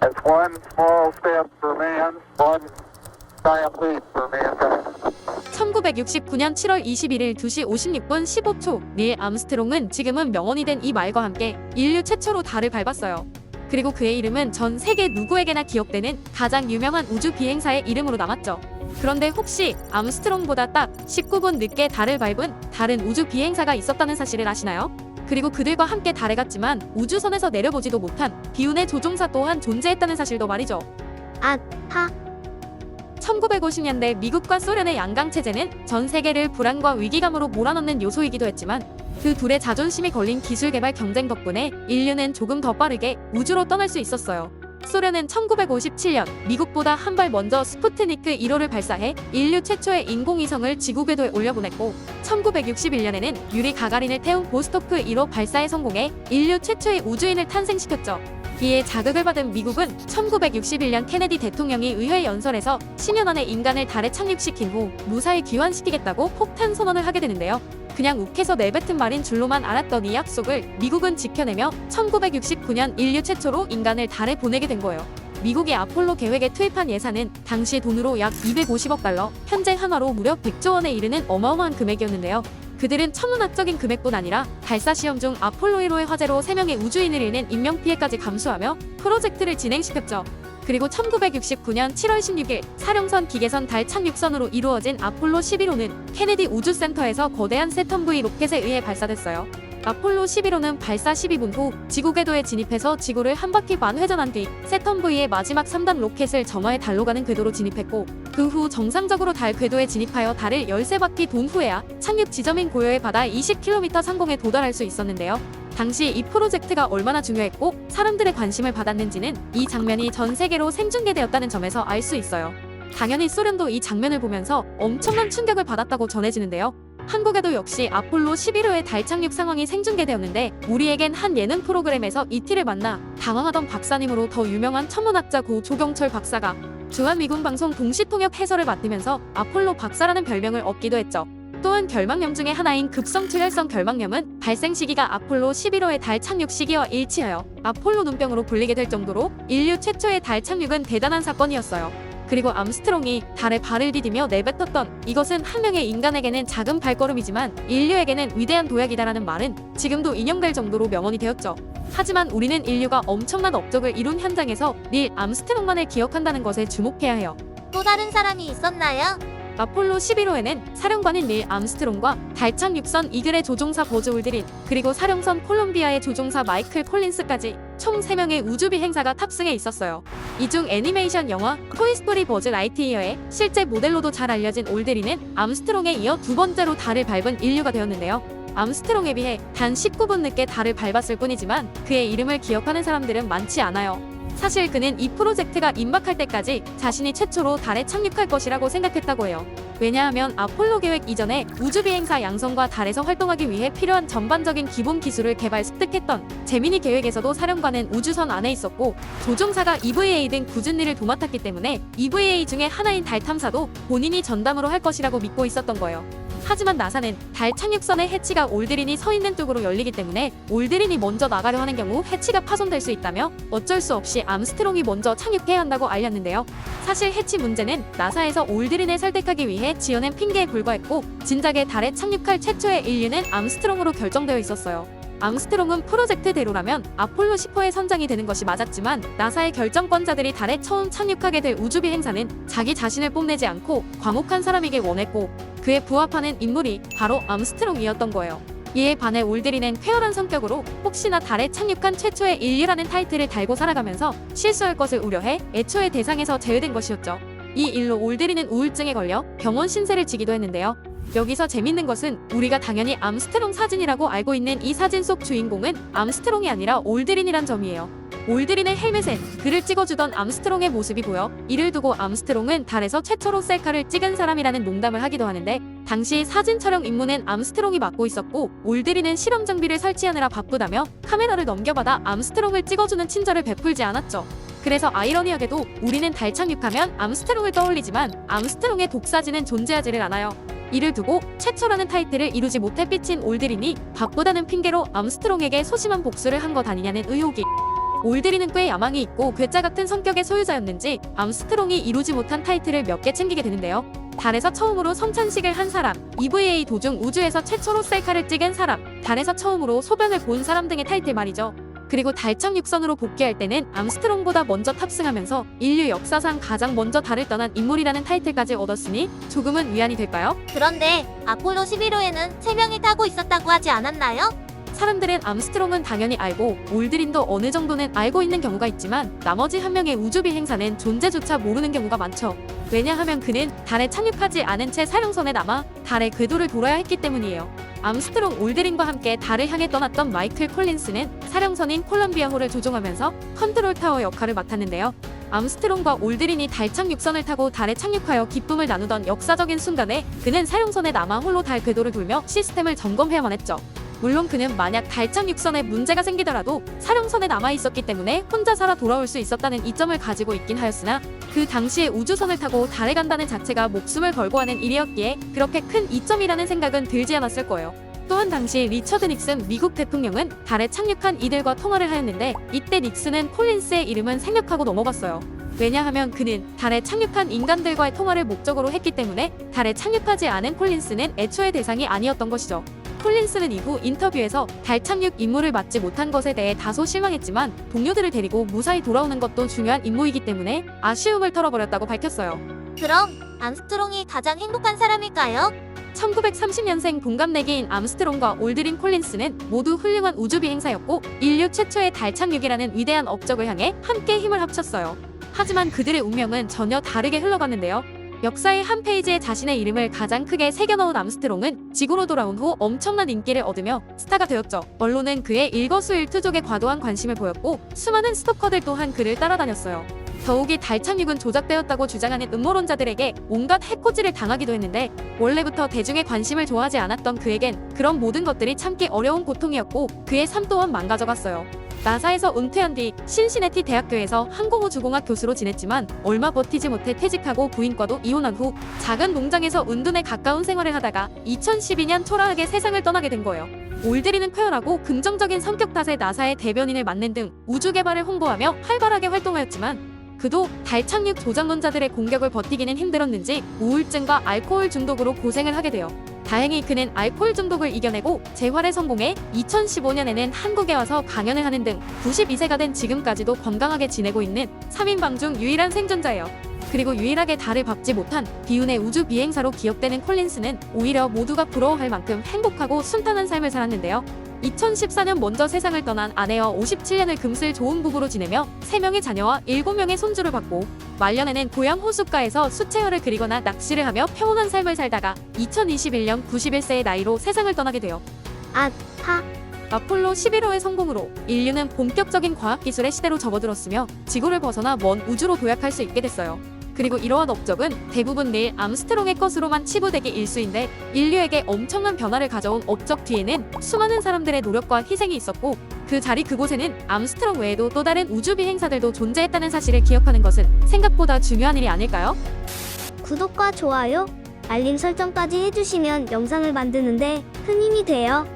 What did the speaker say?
That's one small step for man, one giant leap for mankind. 1969년 7월 21일 2시 56분 15초 닐 암스트롱은 지금은 명언이 된 이 말과 함께 인류 최초로 달을 밟았어요. 그리고 그의 이름은 전 세계 누구에게나 기억되는 가장 유명한 우주 비행사의 이름으로 남았죠. 그런데 혹시 암스트롱보다 딱 19분 늦게 달을 밟은 다른 우주 비행사가 있었다는 사실을 아시나요? 그리고 그들과 함께 달에 갔지만 우주선에서 내려보지도 못한 비운의 조종사 또한 존재했다는 사실도 말이죠. 1950년대 미국과 소련의 양강 체제는 전 세계를 불안과 위기감으로 몰아넣는 요소이기도 했지만 그 둘의 자존심이 걸린 기술 개발 경쟁 덕분에 인류는 조금 더 빠르게 우주로 떠날 수 있었어요. 소련은 1957년 미국보다 한 발 먼저 스푸트니크 1호를 발사해 인류 최초의 인공위성을 지구 궤도에 올려보냈고 1961년에는 유리 가가린을 태운 보스토크 1호 발사에 성공해 인류 최초의 우주인을 탄생시켰죠. 이에 자극을 받은 미국은 1961년 케네디 대통령이 의회 연설에서 10년 안에 인간을 달에 착륙시킨 후 무사히 귀환시키겠다고 폭탄 선언을 하게 되는데요. 그냥 욱해서 내뱉은 말인 줄로만 알았던 이 약속을 미국은 지켜내며 1969년 인류 최초로 인간을 달에 보내게 된 거예요. 미국이 아폴로 계획에 투입한 예산은 당시 돈으로 약 250억 달러, 현재 한화로 무려 100조 원에 이르는 어마어마한 금액이었는데요. 그들은 천문학적인 금액뿐 아니라 발사 시험 중 아폴로 1호의 화재로 3명의 우주인을 잃는 인명피해까지 감수하며 프로젝트를 진행시켰죠. 그리고 1969년 7월 16일 사령선 기계선 달 착륙선으로 이루어진 아폴로 11호는 케네디 우주센터에서 거대한 세턴 V 로켓에 의해 발사됐어요. 아폴로 11호는 발사 12분 후 지구 궤도에 진입해서 지구를 한 바퀴 반 회전한 뒤 세턴 V의 마지막 3단 로켓을 점화해 달로 가는 궤도로 진입했고 그 후 정상적으로 달 궤도에 진입하여 달을 13바퀴 돈 후에야 착륙 지점인 고요의 바다 20km 상공에 도달할 수 있었는데요. 당시 이 프로젝트가 얼마나 중요했고 사람들의 관심을 받았는지는 이 장면이 전 세계로 생중계되었다는 점에서 알 수 있어요. 당연히 소련도 이 장면을 보면서 엄청난 충격을 받았다고 전해지는데요. 한국에도 역시 아폴로 11호의 달 착륙 상황이 생중계되었는데 우리에겐 한 예능 프로그램에서 이티를 만나 당황하던 박사님으로 더 유명한 천문학자 고 조경철 박사가 주한미군 방송 동시통역 해설을 맡으면서 아폴로 박사라는 별명을 얻기도 했죠. 또한 결막염 중의 하나인 급성출혈성 결막염은 발생 시기가 아폴로 11호의 달 착륙 시기와 일치하여 아폴로 눈병으로 불리게 될 정도로 인류 최초의 달 착륙은 대단한 사건이었어요. 그리고 암스트롱이 달에 발을 디디며 내뱉었던 이것은 한 명의 인간에게는 작은 발걸음이지만 인류에게는 위대한 도약이다라는 말은 지금도 인용될 정도로 명언이 되었죠. 하지만 우리는 인류가 엄청난 업적을 이룬 현장에서 닐 암스트롱만을 기억한다는 것에 주목해야 해요. 또 다른 사람이 있었나요? 아폴로 11호에는 사령관인 닐 암스트롱과 달 착륙선 이글의 조종사 버즈 올드린 그리고 사령선 콜롬비아의 조종사 마이클 콜린스까지 총 3명의 우주비행사가 탑승해 있었어요. 이 중 애니메이션 영화 토이스토리 버즈 라이트이어의 실제 모델로도 잘 알려진 올드린은 암스트롱에 이어 두 번째로 달을 밟은 인류가 되었는데요. 암스트롱에 비해 단 19분 늦게 달을 밟았을 뿐이지만 그의 이름을 기억하는 사람들은 많지 않아요. 사실 그는 이 프로젝트가 임박할 때까지 자신이 최초로 달에 착륙할 것이라고 생각했다고 해요. 왜냐하면 아폴로 계획 이전에 우주비행사 양성과 달에서 활동하기 위해 필요한 전반적인 기본 기술을 개발 습득했던 제미니 계획에서도 사령관은 우주선 안에 있었고 조종사가 EVA 등 굳은 일을 도맡았기 때문에 EVA 중에 하나인 달 탐사도 본인이 전담으로 할 것이라고 믿고 있었던 거예요. 하지만 나사는 달 착륙선의 해치가 올드린이 서 있는 쪽으로 열리기 때문에 올드린이 먼저 나가려 하는 경우 해치가 파손될 수 있다며 어쩔 수 없이 암스트롱이 먼저 착륙해야 한다고 알렸는데요. 사실 해치 문제는 나사에서 올드린을 설득하기 위해 지어낸 핑계에 불과했고 진작에 달에 착륙할 최초의 인류는 암스트롱으로 결정되어 있었어요. 암스트롱은 프로젝트대로라면 아폴로 10호의 선장이 되는 것이 맞았지만 나사의 결정권자들이 달에 처음 착륙하게 될 우주비행사는 자기 자신을 뽐내지 않고 과묵한 사람이길 원했고 그에 부합하는 인물이 바로 암스트롱이었던 거예요. 이에 반해 올드린은 쾌활한 성격으로 혹시나 달에 착륙한 최초의 인류라는 타이틀을 달고 살아가면서 실수할 것을 우려해 애초에 대상에서 제외된 것이었죠. 이 일로 올드린은 우울증에 걸려 병원 신세를 지기도 했는데요. 여기서 재밌는 것은 우리가 당연히 암스트롱 사진이라고 알고 있는 이 사진 속 주인공은 암스트롱이 아니라 올드린이란 점이에요. 올드린의 헬멧에 그를 찍어주던 암스트롱의 모습이 보여 이를 두고 암스트롱은 달에서 최초로 셀카를 찍은 사람이라는 농담을 하기도 하는데 당시 사진 촬영 임무는 암스트롱이 맡고 있었고 올드린은 실험 장비를 설치하느라 바쁘다며 카메라를 넘겨받아 암스트롱을 찍어주는 친절을 베풀지 않았죠. 그래서 아이러니하게도 우리는 달 착륙하면 암스트롱을 떠올리지만 암스트롱의 독사진은 존재하지를 않아요. 이를 두고 최초라는 타이틀을 이루지 못해 삐친 올드린이 바쁘다는 핑계로 암스트롱에게 소심한 복수를 한 것 아니냐는 의혹이 올드린은 꽤 야망이 있고 괴짜 같은 성격의 소유자였는지 암스트롱이 이루지 못한 타이틀을 몇 개 챙기게 되는데요. 달에서 처음으로 성찬식을 한 사람, EVA 도중 우주에서 최초로 셀카를 찍은 사람, 달에서 처음으로 소변을 본 사람 등의 타이틀 말이죠. 그리고 달 착륙선으로 복귀할 때는 암스트롱보다 먼저 탑승하면서 인류 역사상 가장 먼저 달을 떠난 인물이라는 타이틀까지 얻었으니 조금은 위안이 될까요? 그런데 아폴로 11호에는 3명이 타고 있었다고 하지 않았나요? 사람들은 암스트롱은 당연히 알고 올드린도 어느 정도는 알고 있는 경우가 있지만 나머지 한 명의 우주비행사는 존재조차 모르는 경우가 많죠. 왜냐하면 그는 달에 착륙하지 않은 채 사령선에 남아 달의 궤도를 돌아야 했기 때문이에요. 암스트롱, 올드린과 함께 달을 향해 떠났던 마이클 콜린스는 사령선인 콜럼비아호를 조종하면서 컨트롤 타워 역할을 맡았는데요. 암스트롱과 올드린이 달 착륙선을 타고 달에 착륙하여 기쁨을 나누던 역사적인 순간에 그는 사령선에 남아 홀로 달 궤도를 돌며 시스템을 점검해야만 했죠. 물론 그는 만약 달 착륙선에 문제가 생기더라도 사령선에 남아 있었기 때문에 혼자 살아 돌아올 수 있었다는 이점을 가지고 있긴 하였으나 그 당시에 우주선을 타고 달에 간다는 자체가 목숨을 걸고 하는 일이었기에 그렇게 큰 이점이라는 생각은 들지 않았을 거예요. 또한 당시 리처드 닉슨 미국 대통령은 달에 착륙한 이들과 통화를 하였는데 이때 닉슨은 콜린스의 이름은 생략하고 넘어갔어요. 왜냐하면 그는 달에 착륙한 인간들과의 통화를 목적으로 했기 때문에 달에 착륙하지 않은 콜린스는 애초에 대상이 아니었던 것이죠. 콜린스는 이후 인터뷰에서 달 착륙 임무를 맡지 못한 것에 대해 다소 실망했지만 동료들을 데리고 무사히 돌아오는 것도 중요한 임무이기 때문에 아쉬움을 털어버렸다고 밝혔어요. 그럼 암스트롱이 가장 행복한 사람일까요? 1930년생 동갑내기인 암스트롱과 올드린 콜린스는 모두 훌륭한 우주비행사였고 인류 최초의 달 착륙이라는 위대한 업적을 향해 함께 힘을 합쳤어요. 하지만 그들의 운명은 전혀 다르게 흘러갔는데요. 역사의 한 페이지에 자신의 이름을 가장 크게 새겨넣은 암스트롱은 지구로 돌아온 후 엄청난 인기를 얻으며 스타가 되었죠. 언론은 그의 일거수일투족에 과도한 관심을 보였고 수많은 스토커들 또한 그를 따라다녔어요. 더욱이 달 착륙은 조작되었다고 주장하는 음모론자들에게 온갖 해코지를 당하기도 했는데 원래부터 대중의 관심을 좋아하지 않았던 그에겐 그런 모든 것들이 참기 어려운 고통이었고 그의 삶 또한 망가져갔어요. 나사에서 은퇴한 뒤 신시내티 대학교에서 항공우주공학 교수로 지냈지만 얼마 버티지 못해 퇴직하고 부인과도 이혼한 후 작은 농장에서 은둔에 가까운 생활을 하다가 2012년 초라하게 세상을 떠나게 된 거예요. 올드린은 쾌활하고 긍정적인 성격 탓에 나사의 대변인을 맡는 등 우주 개발을 홍보하며 활발하게 활동하였지만 그도 달 착륙 조작론자들의 공격을 버티기는 힘들었는지 우울증과 알코올 중독으로 고생을 하게 돼요. 다행히 그는 알코올 중독을 이겨내고 재활에 성공해 2015년에는 한국에 와서 강연을 하는 등 92세가 된 지금까지도 건강하게 지내고 있는 3인방 중 유일한 생존자예요. 그리고 유일하게 달을 밟지 못한 비운의 우주 비행사로 기억되는 콜린스는 오히려 모두가 부러워할 만큼 행복하고 순탄한 삶을 살았는데요. 2014년 먼저 세상을 떠난 아내와 57년을 금슬 좋은 부부로 지내며 3명의 자녀와 7명의 손주를 받고 말년에는 고향 호숫가에서 수채화를 그리거나 낚시를 하며 평온한 삶을 살다가 2021년 91세의 나이로 세상을 떠나게 돼요. 아폴로 11호의 성공으로 인류는 본격적인 과학기술의 시대로 접어들었으며 지구를 벗어나 먼 우주로 도약할 수 있게 됐어요. 그리고 이러한 업적은 대부분 닐 암스트롱의 것으로만 치부되기 일쑤인데 인류에게 엄청난 변화를 가져온 업적 뒤에는 수많은 사람들의 노력과 희생이 있었고 그 자리 그곳에는 암스트롱 외에도 또 다른 우주비행사들도 존재했다는 사실을 기억하는 것은 생각보다 중요한 일이 아닐까요? 구독과 좋아요, 알림 설정까지 해주시면 영상을 만드는데 큰 힘이 돼요.